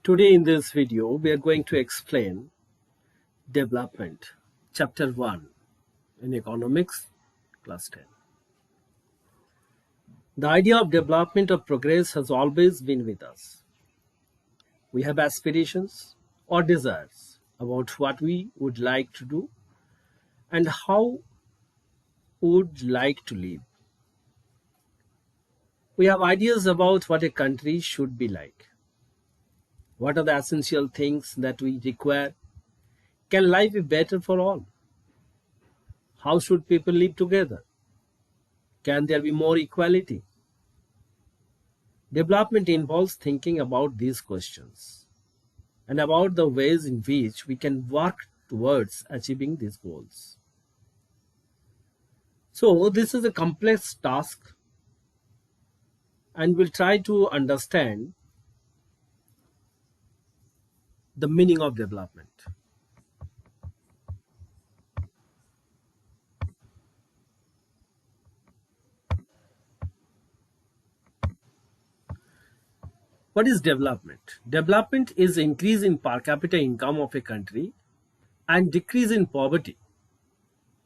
Today in this video, we are going to explain development, chapter 1 in economics, class 10. The idea of development or progress has always been with us. We have aspirations or desires about what we would like to do and how we would like to live. We have ideas about what a country should be like. What are the essential things that we require? Can life be better for all? How should people live together? Can there be more equality? Development involves thinking about these questions and about the ways in which we can work towards achieving these goals. So, this is a complex task, and we'll try to understand the meaning of development. What is development? Development is increase in per capita income of a country and decrease in poverty,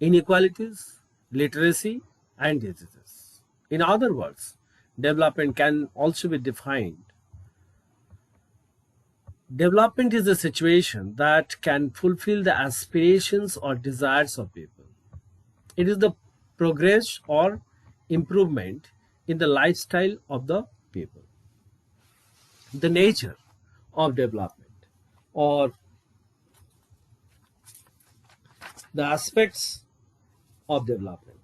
inequalities, literacy, and diseases. In other words, development can also be defined. Development is a situation that can fulfill the aspirations or desires of people. It is the progress or improvement in the lifestyle of the people. The nature of development or the aspects of development.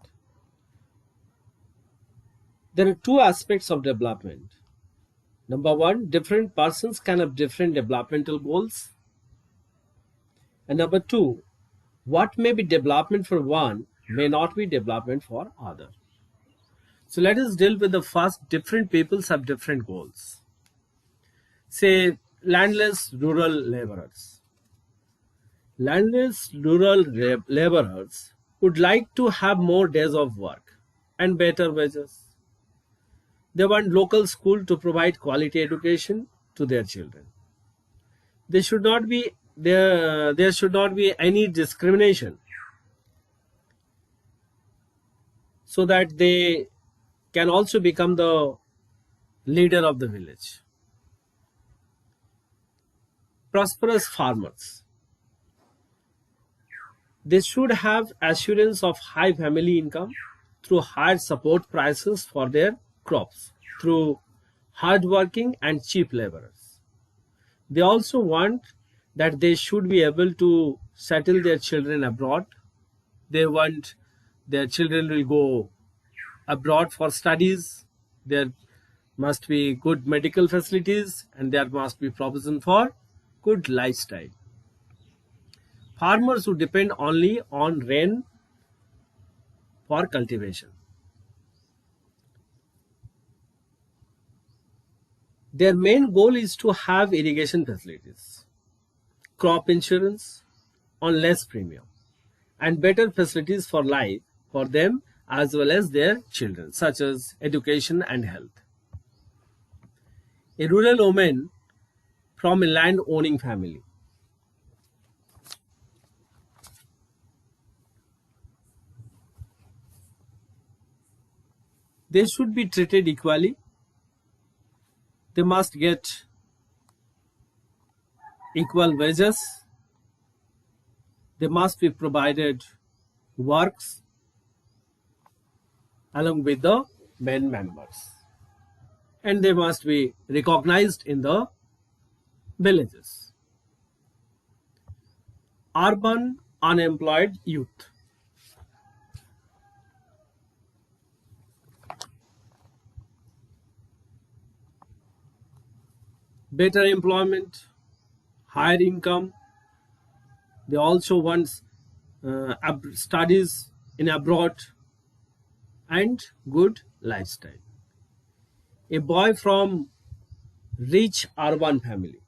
There are two aspects of development. Number one, different persons can have different developmental goals. And number two, what may be development for one may not be development for other. So let us deal with the first. Different peoples have different goals. Say landless rural laborers. Landless rural laborers would like to have more days of work and better wages. They want local school to provide quality education to their children. There should not be any discrimination, so that they can also become the leader of the village. Prosperous farmers. They should have assurance of high family income through higher support prices for their crops, through hardworking and cheap laborers. They also want that they should be able to settle their children abroad. They want their children will go abroad for studies. There must be good medical facilities and there must be provision for good lifestyle. Farmers who depend only on rain for cultivation. Their main goal is to have irrigation facilities, crop insurance on less premium, and better facilities for life for them as well as their children, such as education and health. A rural woman from a land-owning family. They should be treated equally. They must get equal wages. They must be provided works along with the men members. And they must be recognized in the villages. Urban unemployed youth. Better employment, higher income. They also want studies in abroad and good lifestyle. A boy from rich urban family.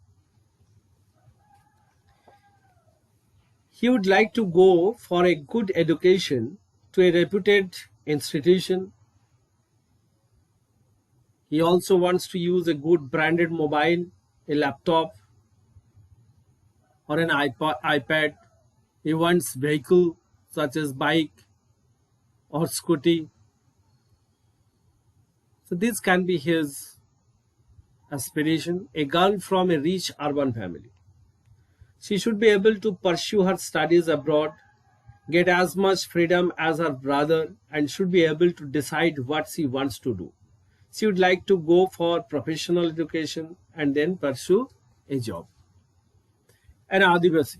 He would like to go for a good education to a reputed institution. He also wants to use a good branded mobile, a laptop, or an iPad. He wants vehicle such as bike or scooty. So this can be his aspiration. A girl from a rich urban family. She should be able to pursue her studies abroad, get as much freedom as her brother, and should be able to decide what she wants to do. She would like to go for professional education and then pursue a job. An Adivasi.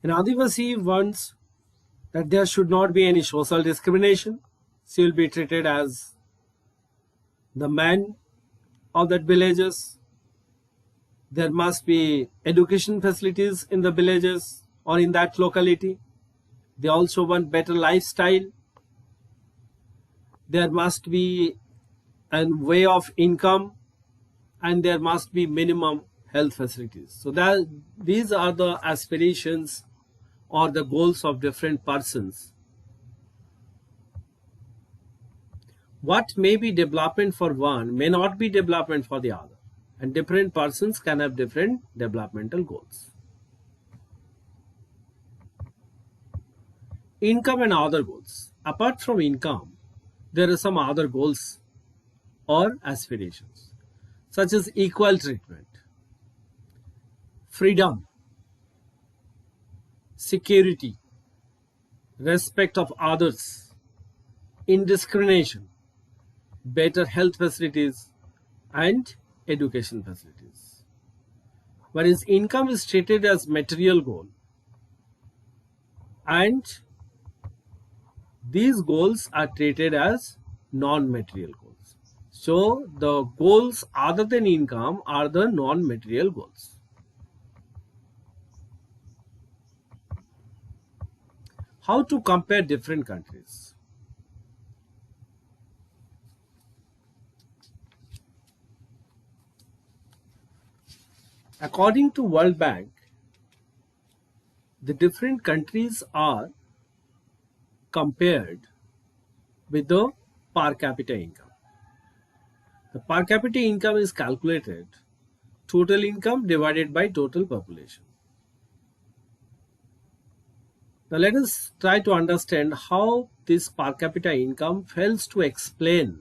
An Adivasi wants that there should not be any social discrimination. She will be treated as the man of that villages. There must be education facilities in the villages or in that locality. They also want better lifestyle. There must be a way of income, and there must be minimum health facilities. So that these are the aspirations or the goals of different persons. What may be development for one may not be development for the other, and different persons can have different developmental goals. Income and other goals. Apart from income, there are some other goals or aspirations, such as equal treatment, freedom, security, respect of others, indiscrimination, better health facilities, and education facilities. Whereas income is treated as material goal, and these goals are treated as non-material goals. So the goals other than income are the non-material goals. How to compare different countries? According to World Bank, the different countries are compared with the per capita income. The per capita income is calculated total income divided by total population. Now let us try to understand how this per capita income fails to explain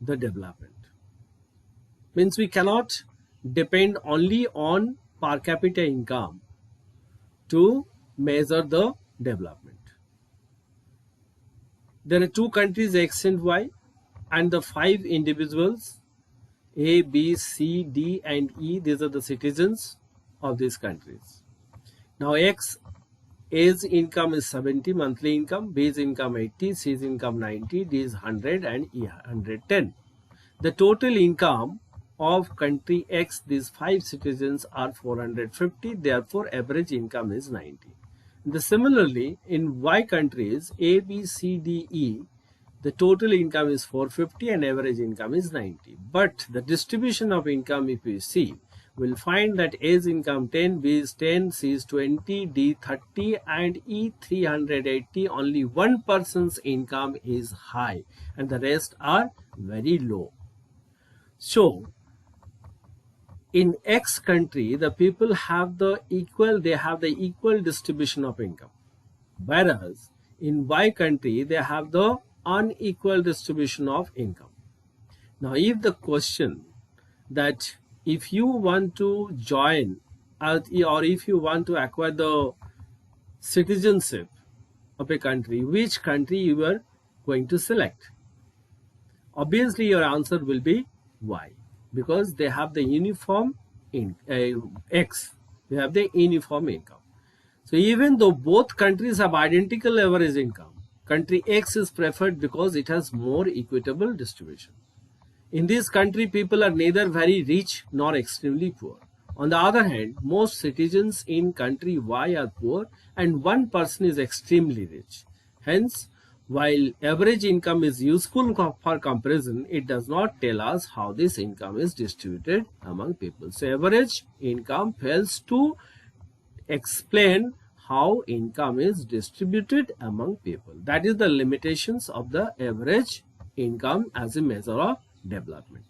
the development. Means we cannot depend only on per capita income to measure the development. There are two countries, X and Y, and the 5 individuals, A, B, C, D, and E. These are the citizens of these countries. Now A's income is 70 monthly income, B's income 80, C's income 90, D's 100, and E 110. The total income of country X, these 5 citizens, are 450. Therefore, average income is 90. Similarly, in Y countries, A, B, C, D, E, the total income is 450 and average income is 90. But the distribution of income, if we see, we'll find that A's income 10, B is 10, C is 20, D 30, and E 380. Only one person's income is high and the rest are very low. So, in X country, the people have the equal distribution of income. Whereas in Y country, they have the unequal distribution of income. Now, if the question that if you want to join or if you want to acquire the citizenship of a country, which country you are going to select? Obviously, your answer will be Y, because they have the uniform X, they have the uniform income. So even though both countries have identical average income, country X is preferred because it has more equitable distribution. In this country, people are neither very rich nor extremely poor. On the other hand, most citizens in country Y are poor and one person is extremely rich. Hence, while average income is useful for comparison, it does not tell us how this income is distributed among people. So average income fails to explain how income is distributed among people. That is the limitations of the average income as a measure of development.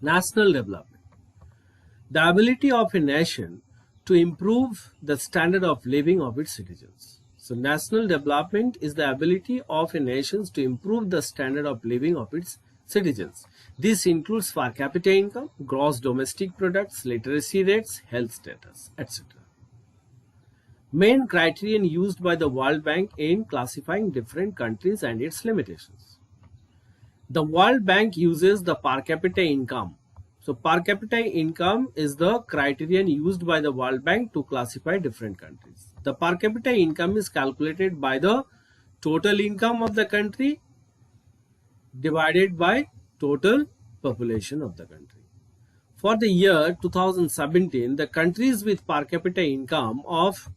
National development. The ability of a nation to improve the standard of living of its citizens. So national development is the ability of a nation to improve the standard of living of its citizens. This includes per capita income, gross domestic products, literacy rates, health status, etc. Main criterion used by the World Bank in classifying different countries and its limitations. The World Bank uses the per capita income. So per capita income is the criterion used by the World Bank to classify different countries. The per capita income is calculated by the total income of the country divided by total population of the country. For the year 2017, the countries with per capita income of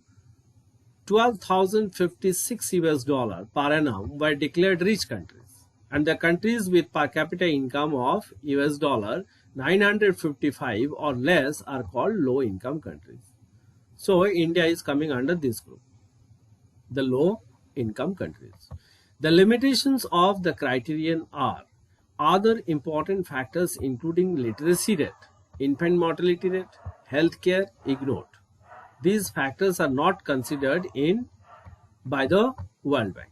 12,056 US dollar per annum were declared rich countries, and the countries with per capita income of US dollar 955 or less are called low income countries. So India is coming under this group, the low income countries. The limitations of the criterion are other important factors including literacy rate, infant mortality rate, healthcare ignored. These factors are not considered by the World Bank.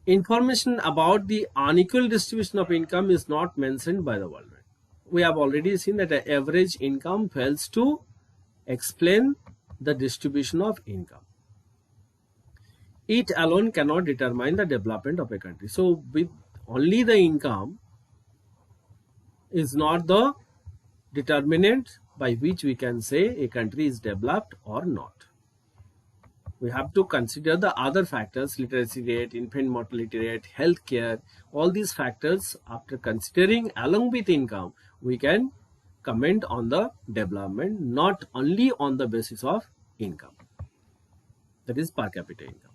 Information about the unequal distribution of income is not mentioned by the World Bank. We have already seen that the average income fails to explain the distribution of income. It alone cannot determine the development of a country. So with only the income is not the determinant by which we can say a country is developed or not. We have to consider the other factors, literacy rate, infant mortality rate, healthcare, all these factors. After considering along with income, we can comment on the development, not only on the basis of income, that is per capita income.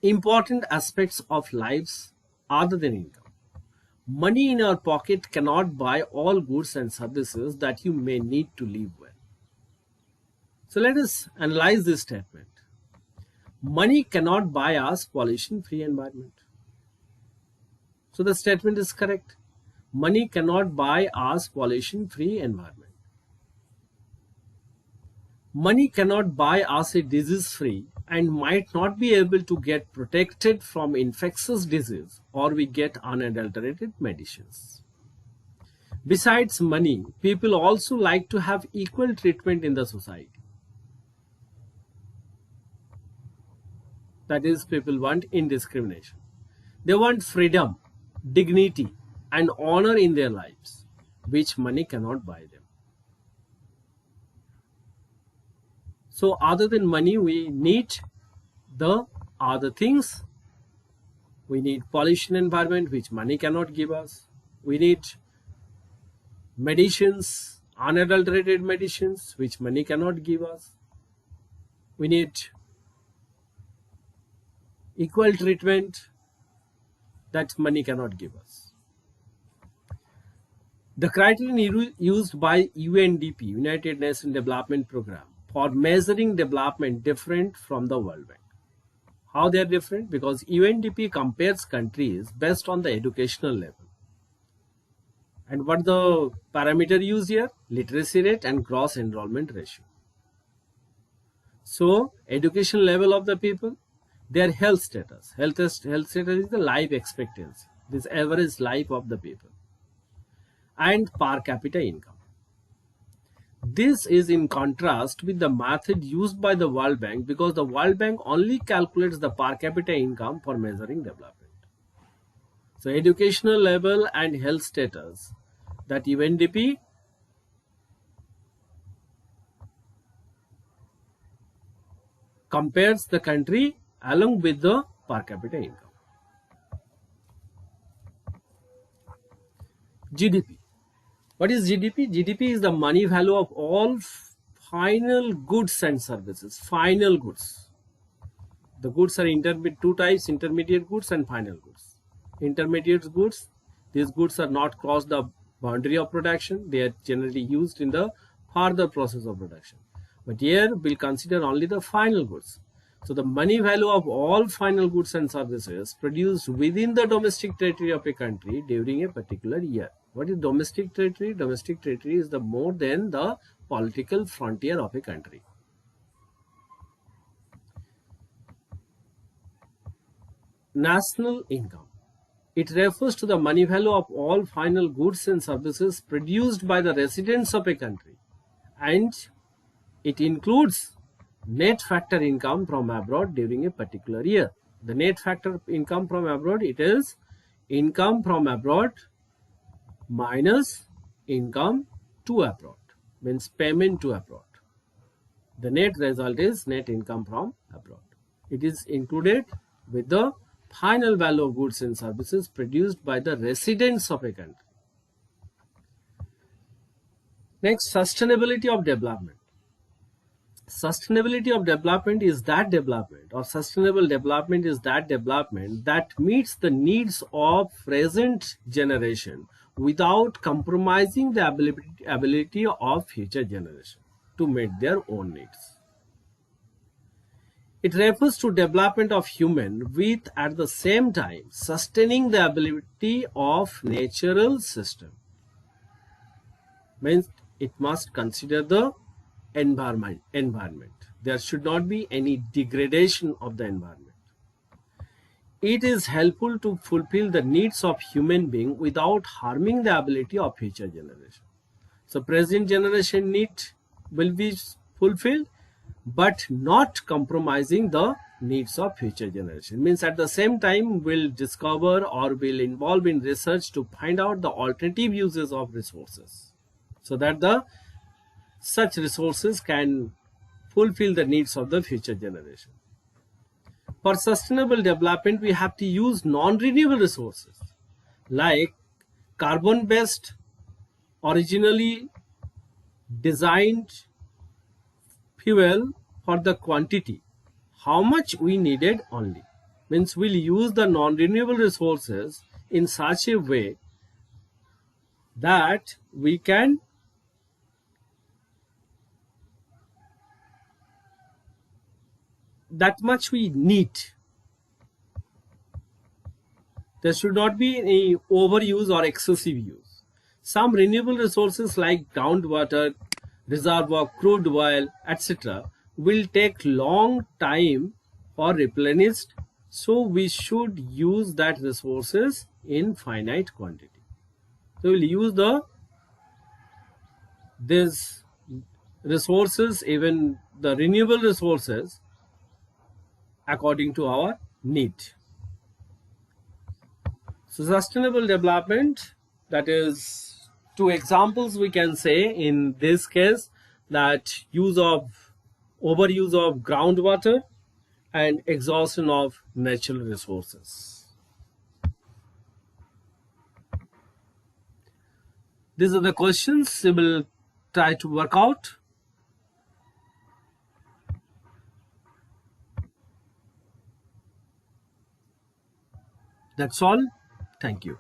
Important aspects of lives other than income. Money in our pocket cannot buy all goods and services that you may need to live well. So let us analyze this statement. Money cannot buy us pollution-free environment. So the statement is correct. Money cannot buy us pollution-free environment. Money cannot buy us a disease-free and might not be able to get protected from infectious disease, or we get unadulterated medicines. Besides money, people also like to have equal treatment in the society. That is, people want indiscrimination. They want freedom, dignity, and honor in their lives, which money cannot buy them. So other than money, we need the other things. We need pollution environment, which money cannot give us. We need medicines, unadulterated medicines, which money cannot give us. We need equal treatment that money cannot give us. The criterion used by UNDP, United Nations Development Program, for measuring development different from the World Bank. How they are different? Because UNDP compares countries based on the educational level. And what the parameter used here? Literacy rate and gross enrollment ratio. So education level of the people, their health status. Health status is the life expectancy, this average life of the people, and per capita income. This is in contrast with the method used by the World Bank, because the World Bank only calculates the per capita income for measuring development. So educational level and health status, that UNDP compares the country along with the per capita income. GDP. What is GDP? GDP is the money value of all final goods and services. Final goods. The goods are two types: intermediate goods and final goods. Intermediate goods, these goods are not cross the boundary of production. They are generally used in the further process of production. But here we'll consider only the final goods. So the money value of all final goods and services produced within the domestic territory of a country during a particular year. What is domestic territory? Domestic territory is the more than the political frontier of a country. National income. It refers to the money value of all final goods and services produced by the residents of a country, and it includes net factor income from abroad during a particular year. The net factor income from abroad, it is income from abroad minus income to abroad, means payment to abroad. The net result is net income from abroad. It is included with the final value of goods and services produced by the residents of a country. Next, sustainability of development. Sustainability of development is that development, or sustainable development is that development that meets the needs of present generation without compromising the ability of future generation to meet their own needs. It refers to development of human with at the same time sustaining the ability of natural system. Means it must consider the environment. There should not be any degradation of the environment. It is helpful to fulfill the needs of human being without harming the ability of future generation. So present generation need will be fulfilled, but not compromising the needs of future generation. Means at the same time we'll discover or will involve in research to find out the alternative uses of resources, so that the such resources can fulfill the needs of the future generation. For sustainable development, we have to use non-renewable resources like carbon-based, originally designed fuel for the quantity, how much we needed only. Means we'll use the non-renewable resources in such a way that we can that much we need. There should not be any overuse or excessive use. Some renewable resources like groundwater, reservoir, crude oil, etc. will take long time for replenished, so we should use that resources in finite quantity. So we'll use these resources, even the renewable resources, according to our need. So sustainable development, that is two examples we can say in this case, that overuse of groundwater and exhaustion of natural resources. These are the questions we will try to work out. That's all. Thank you.